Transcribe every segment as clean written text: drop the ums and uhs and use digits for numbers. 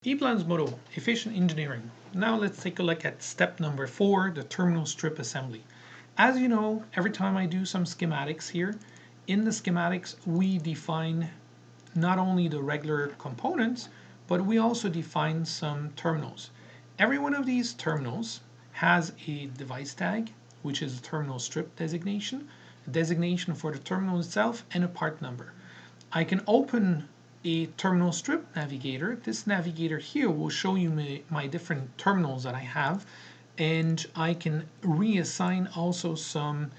EPLAN's motto, efficient engineering. Now let's take a look at step number 4, the terminal strip assembly. As you know, every time I do some schematics here, in the schematics we define not only the regular components, but we also define some terminals. Every one of these terminals has a device tag, which is a terminal strip designation, a designation for the terminal itself, and a part number. I can open a terminal strip navigator. This navigator here will show you my different terminals that I have, and I can reassign also some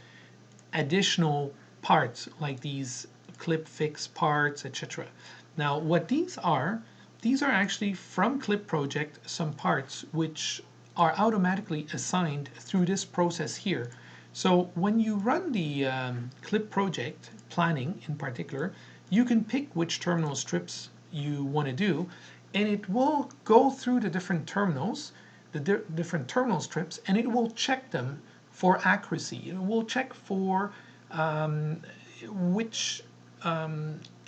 additional parts like these clip fix parts, etc. Now what these are actually from Clip Project some parts which are automatically assigned through this process here. So when you run the Clip Project planning in particular, you can pick which terminal strips you want to do, and it will go through the different terminals, the different terminal strips, and it will check them for accuracy. It will check for which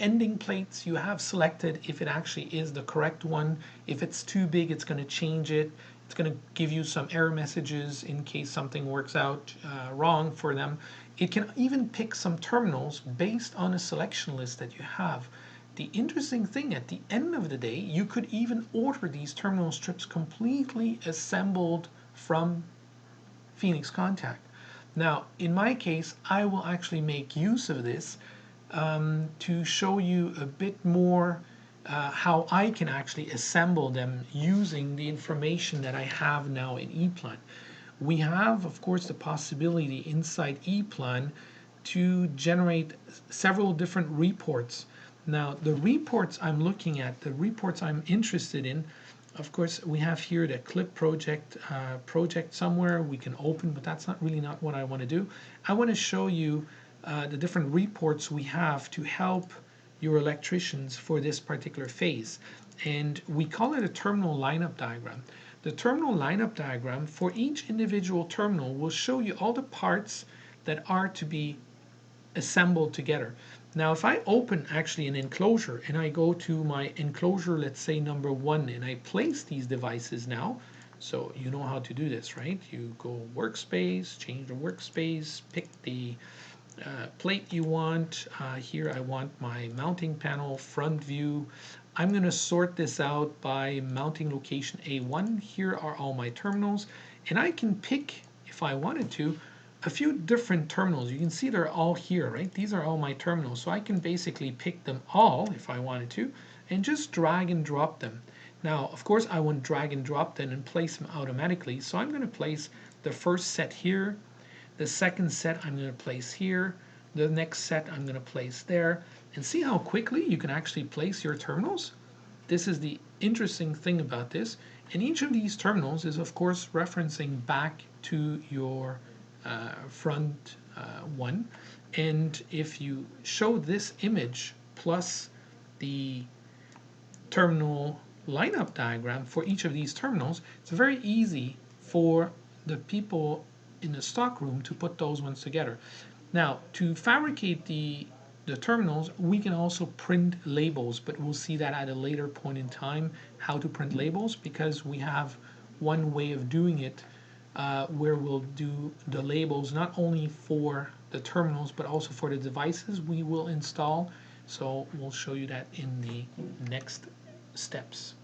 ending plates you have selected, if it actually is the correct one. If it's too big, it's going to change it. It's going to give you some error messages in case something works out wrong for them. It can even pick some terminals based on a selection list that you have. The interesting thing, at the end of the day, you could even order these terminal strips completely assembled from Phoenix Contact. Now, in my case, I will actually make use of this to show you a bit more how I can actually assemble them using the information that I have now in EPLAN. We have, of course, the possibility inside EPLAN to generate several different reports. Now, the reports I'm looking at, the reports I'm interested in, of course, we have here the Clip Project project somewhere we can open, but that's not what I want to do. I want to show you the different reports we have to help your electricians for this particular phase. And we call it a terminal lineup diagram. The terminal lineup diagram for each individual terminal will show you all the parts that are to be assembled together. Now if I open actually an enclosure and I go to my enclosure, let's say number 1, and I place these devices now, so you know how to do this, right? You go workspace, change the workspace, pick the plate you want. Here I want my mounting panel front view. I'm going to sort this out by mounting location A1. Here are all my terminals, and I can pick, if I wanted to, a few different terminals. You can see they're all here, right? These are all my terminals, so I can basically pick them all if I wanted to and just drag and drop them. Now, of course, I won't drag and drop them and place them automatically, so I'm going to place the first set here. The second set I'm going to place here. The next set I'm going to place there. And see how quickly you can actually place your terminals? This is the interesting thing about this. And each of these terminals is, of course, referencing back to your front one. And if you show this image plus the terminal lineup diagram for each of these terminals, it's very easy for the people in the stock room to put those ones together. Now, to fabricate the terminals, we can also print labels, but we'll see that at a later point in time, how to print labels, because we have one way of doing it where we'll do the labels not only for the terminals, but also for the devices we will install. So we'll show you that in the next steps.